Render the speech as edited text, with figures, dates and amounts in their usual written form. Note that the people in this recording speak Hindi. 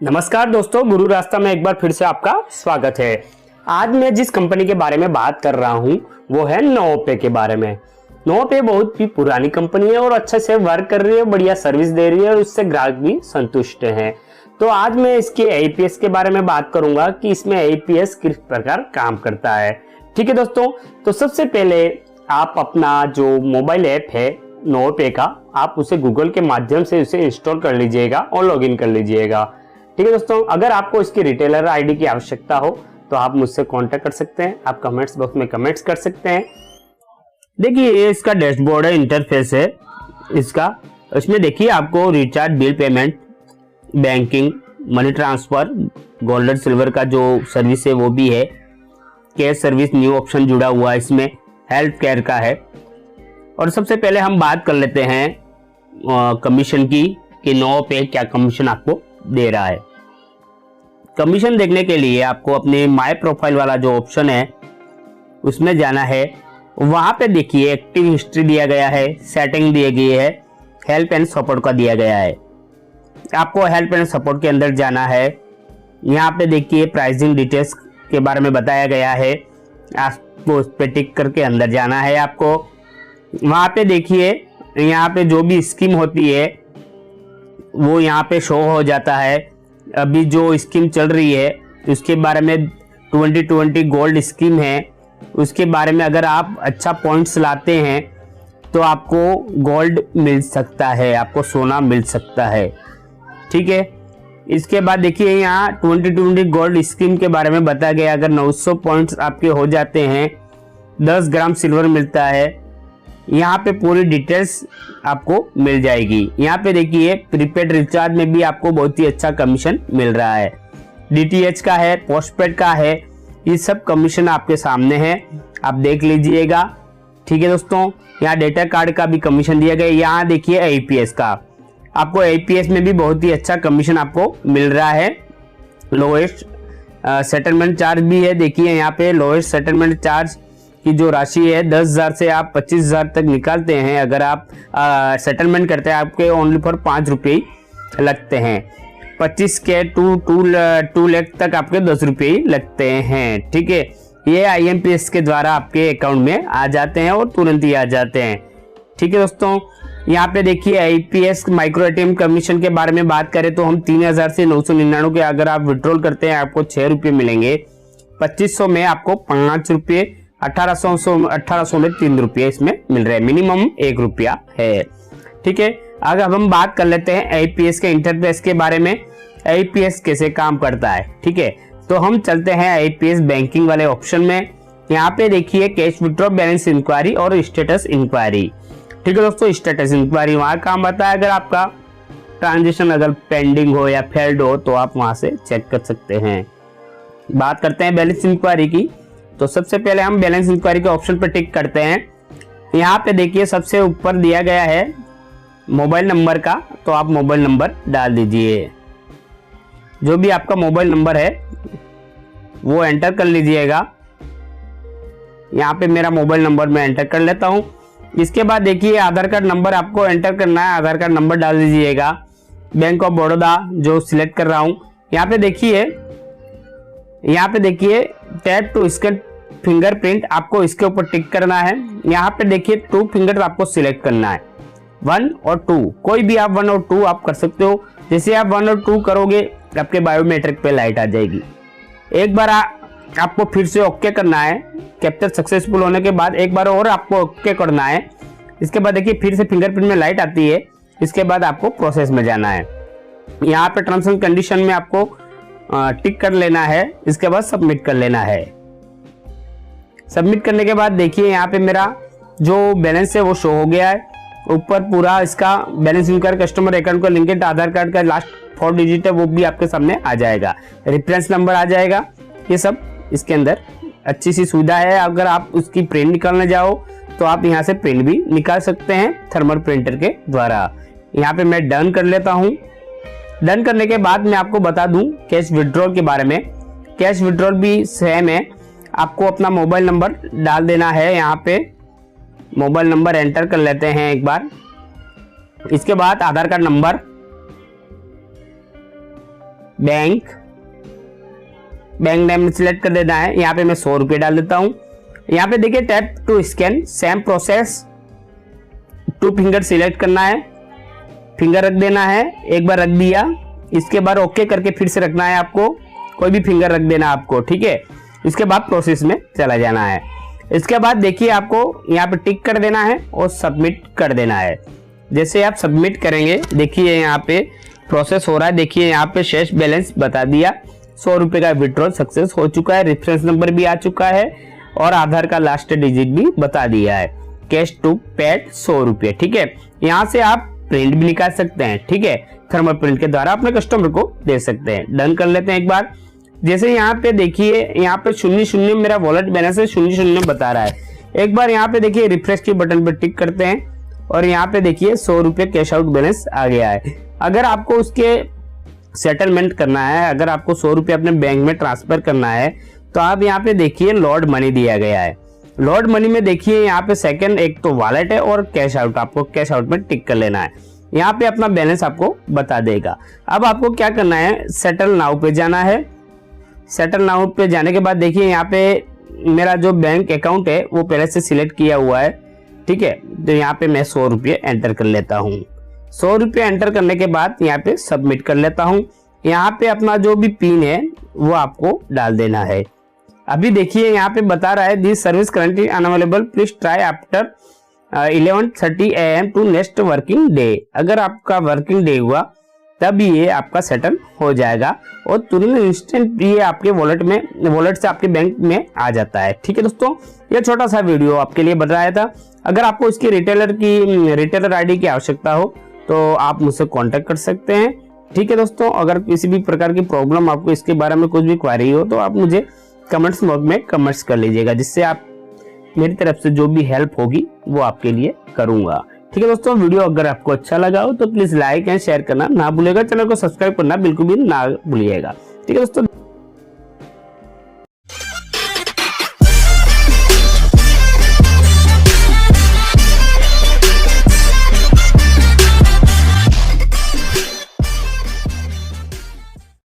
नमस्कार दोस्तों, गुरु रास्ता में एक बार फिर से आपका स्वागत है। आज मैं जिस कंपनी के बारे में बात कर रहा हूं वो है नोपे के बारे में। नोपे बहुत ही पुरानी कंपनी है और अच्छे से वर्क कर रही है, बढ़िया सर्विस दे रही है और उससे ग्राहक भी संतुष्ट हैं। तो आज मैं इसके एईपीएस के बारे में बात करूंगा कि इसमें एईपीएस किस प्रकार काम करता है। ठीक है दोस्तों, तो सबसे पहले आप अपना जो मोबाइल ऐप है नोपे का, आप उसे गूगल के माध्यम से उसे इंस्टॉल कर लीजिएगा और लॉगिन कर लीजिएगा। ठीक है दोस्तों, अगर आपको इसकी रिटेलर आईडी की आवश्यकता हो तो आप मुझसे कांटेक्ट कर सकते हैं। आप कमेंट्स बॉक्स में कमेंट्स कर सकते हैं। देखिए ये इसका डैशबोर्ड है, इंटरफेस है इसका। इसमें देखिए आपको recharge, bill payment, banking, money transfer, gold और सिल्वर का जो सर्विस है वो भी है। कैश सर्विस न्यू ऑप्शन जुड़ा हुआ है इसमें, हेल्थ केयर का है। और सबसे पहले हम बात कर लेते हैं कमीशन की कि नोपे क्या कमीशन आपको दे रहा है। कमीशन देखने के लिए आपको अपने माय प्रोफाइल वाला जो ऑप्शन है उसमें जाना है। वहां पे देखिए एक्टिव हिस्ट्री दिया गया है, सेटिंग दी गई है, हेल्प एंड सपोर्ट का दिया गया है। आपको हेल्प एंड सपोर्ट के अंदर जाना है। यहाँ पे देखिए प्राइसिंग डिटेल्स के बारे में बताया गया है, आपको उस पे टिक करके अंदर जाना है। आपको वहां पे देखिए यहाँ पे जो भी स्कीम होती है वो यहाँ पे शो हो जाता है। अभी जो स्कीम चल रही है उसके बारे में 2020 गोल्ड स्कीम है, उसके बारे में अगर आप अच्छा पॉइंट्स लाते हैं तो आपको गोल्ड मिल सकता है, आपको सोना मिल सकता है। ठीक है, इसके बाद देखिए यहाँ 2020 गोल्ड स्कीम के बारे में बताया गया, अगर 900 पॉइंट्स आपके हो जाते हैं 10 ग्राम सिल्वर मिलता है। यहाँ पे पूरी डिटेल्स आपको मिल जाएगी। यहाँ पे देखिए प्रीपेड रिचार्ज में भी आपको बहुत ही अच्छा कमीशन मिल रहा है। डीटीएच का है, पोस्टपेड का है, ये सब कमीशन आपके सामने है, आप देख लीजिएगा। ठीक है दोस्तों, यहाँ डेटा कार्ड का भी कमीशन दिया गया। यहाँ देखिए एईपीएस का, आपको एईपीएस में भी बहुत ही अच्छा कमीशन आपको मिल रहा है। लोएस्ट सेटलमेंट चार्ज भी है। देखिए यहाँ पे लोएस्ट सेटलमेंट चार्ज की जो राशि है 10,000 से आप 25,000 तक निकालते हैं। अगर आप सेटलमेंट करते हैं आपके ओनली फॉर 5 रुपये लगते हैं। 25 के 2 लाख तक आपके 10 रुपये लगते हैं। ठीक है, ये आईएमपीएस के द्वारा आपके अकाउंट में आ जाते हैं और तुरंत ही आ जाते हैं। ठीक है दोस्तों, यहाँ पे देखिए आईपीएस माइक्रो एटीएम कमीशन के बारे में बात करें तो हम 3,000 से 999 के अगर आप विड्रॉल करते हैं आपको 6 रुपये मिलेंगे। 2500 में आपको 5 रुपये, 1800 में 3 रुपये इसमें मिल रहे हैं, मिनिमम 1 रुपया है। ठीक है, अगर हम बात कर लेते हैं एईपीएस के इंटरफेस के बारे में, एईपीएस कैसे काम करता है। ठीक है, तो हम चलते हैं एईपीएस बैंकिंग वाले ऑप्शन में। यहाँ पे देखिए कैश विड्रॉ, बैलेंस इंक्वायरी और स्टेटस इंक्वायरी। ठीक है दोस्तों, स्टेटस इंक्वायरी वहां काम आता है, अगर आपका ट्रांजेक्शन अगर पेंडिंग हो या फेल्ड हो तो आप वहां से चेक कर सकते हैं। बात करते हैं बैलेंस इंक्वायरी की, तो सबसे पहले हम बैलेंस इंक्वायरी के ऑप्शन पर टिक करते हैं। यहाँ पे देखिए सबसे ऊपर दिया गया है मोबाइल नंबर का, तो आप मोबाइल नंबर डाल दीजिए। जो भी आपका मोबाइल नंबर है वो एंटर कर लीजिएगा। यहाँ पे मेरा मोबाइल नंबर मैं एंटर कर लेता हूँ। इसके बाद देखिए आधार कार्ड नंबर आपको एंटर करना है, आधार कार्ड नंबर डाल दीजिएगा। बैंक ऑफ बड़ौदा जो सिलेक्ट कर रहा हूँ, यहाँ पे देखिए टैप टू स्कैन फिंगरप्रिंट, आपको इसके ऊपर टिक करना है। यहाँ पे देखिए 2 फिंगर आपको सिलेक्ट करना है, 1 और 2, कोई भी आप 1 और 2 आप कर सकते हो। जैसे आप 1 और 2 करोगे आपके बायोमेट्रिक पे लाइट आ जाएगी। एक बार आपको फिर से ओके करना है, कैप्चर सक्सेसफुल होने के बाद एक बार और आपको ओके करना है। इसके बाद देखिए फिर से फिंगरप्रिंट में लाइट आती है। इसके बाद आपको प्रोसेस में जाना है। यहाँ पे टर्म्स एंड कंडीशन में आपको टिक कर लेना है। इसके बाद सबमिट कर लेना है। सबमिट करने के बाद देखिए यहाँ पे मेरा जो बैलेंस है वो शो हो गया है। ऊपर पूरा इसका बैलेंस इंक्वायरी, कस्टमर अकाउंट का लिंकेड, आधार कार्ड का लास्ट 4 डिजिट है वो भी आपके सामने आ जाएगा, रेफरेंस नंबर आ जाएगा। ये सब इसके अंदर अच्छी सी सुविधा है। अगर आप उसकी प्रिंट निकालने जाओ तो आप यहाँ से प्रिंट भी निकाल सकते हैं थर्मल प्रिंटर के द्वारा। यहाँ पे मैं डन कर लेता हूँ। डन करने के बाद मैं आपको बता दूं कैश विड्रॉल के बारे में। कैश विड्रॉल भी सेम है, आपको अपना मोबाइल नंबर डाल देना है। यहाँ पे मोबाइल नंबर एंटर कर लेते हैं एक बार। इसके बाद Aadhaar card number, bank name select कर देना है। यहाँ पे मैं 100 रुपये डाल देता हूँ। यहाँ पे देखिए tap to scan, same process, 2 finger select करना है, फिंगर रख देना है, एक बार रख दिया, इसके बाद ओके करके फिर से रखना है आपको, कोई भी फिंगर रख देना आपको, ठीक है। इसके बाद प्रोसेस में चला जाना है। इसके बाद देखिए आपको यहाँ पे टिक कर देना है और सबमिट कर देना है। जैसे आप सबमिट करेंगे देखिए यहाँ पे प्रोसेस हो रहा है। देखिए यहाँ पे शेष बैलेंस बता दिया, 100 रुपए का विड्रॉल सक्सेस हो चुका है, रेफरेंस नंबर भी आ चुका है और आधार का लास्ट डिजिट भी बता दिया है। कैश टू पेड 100 रुपये, ठीक है। यहाँ से आप प्रिंट भी निकाल सकते हैं, ठीक है, थर्मल प्रिंट के द्वारा अपने कस्टमर को दे सकते हैं। डन कर लेते हैं एक बार। जैसे यहाँ पे देखिए यहाँ पे 00 मेरा वॉलेट बैलेंस है, 00 बता रहा है। एक बार यहाँ पे देखिए रिफ्रेश के बटन पे टिक करते हैं और यहाँ पे देखिए 100 रुपये कैश आउट बैलेंस आ गया है। अगर आपको उसके सेटलमेंट करना है, अगर आपको 100 रुपये अपने बैंक में ट्रांसफर करना है तो आप यहाँ पे देखिए लोड मनी दिया गया है। लोड मनी में देखिए यहाँ पे सेकंड एक तो वॉलेट है और कैश आउट, आपको कैश आउट में टिक कर लेना है। यहाँ पे अपना बैलेंस आपको बता देगा। अब आपको क्या करना है, सेटल नाउ पे जाना है। सेटल नाउ पे जाने के बाद देखिए यहाँ पे मेरा जो बैंक अकाउंट है वो पहले से सिलेक्ट किया हुआ है, ठीक है। तो यहाँ पे मैं 100 रुपये एंटर कर लेता हूँ। 100 रुपये एंटर करने के बाद यहाँ पे सबमिट कर लेता हूँ। यहाँ पे अपना जो भी पिन है वो आपको डाल देना है। अभी देखिए यहाँ पे बता रहा है this service currently unavailable, please try after 11:30 AM to next working day. अगर आपका वर्किंग डे हुआ तब ये आपका सेटल हो जाएगा और तुरंत इंस्टेंट ये आपके वॉलेट से आपके बैंक में आ जाता है, ठीक है दोस्तों। ये छोटा सा वीडियो आपके लिए बताया था। अगर आपको इसकी रिटेलर आईडी की आवश्यकता हो तो आप मुझसे कांटेक्ट कर सकते हैं, ठीक है दोस्तों। अगर किसी भी प्रकार की प्रॉब्लम आपको इसके बारे में कुछ भी क्वेरी हो तो आप मुझे कमेंट्स बॉक्स में कमेंट्स कर लीजिएगा, जिससे आप मेरी तरफ से जो भी हेल्प होगी वो आपके लिए करूंगा, ठीक है दोस्तों। वीडियो अगर आपको अच्छा लगा हो तो प्लीज लाइक एंड शेयर करना ना भूलिएगा, चैनल को सब्सक्राइब करना बिल्कुल भी ना भूलिएगा, ठीक है दोस्तों।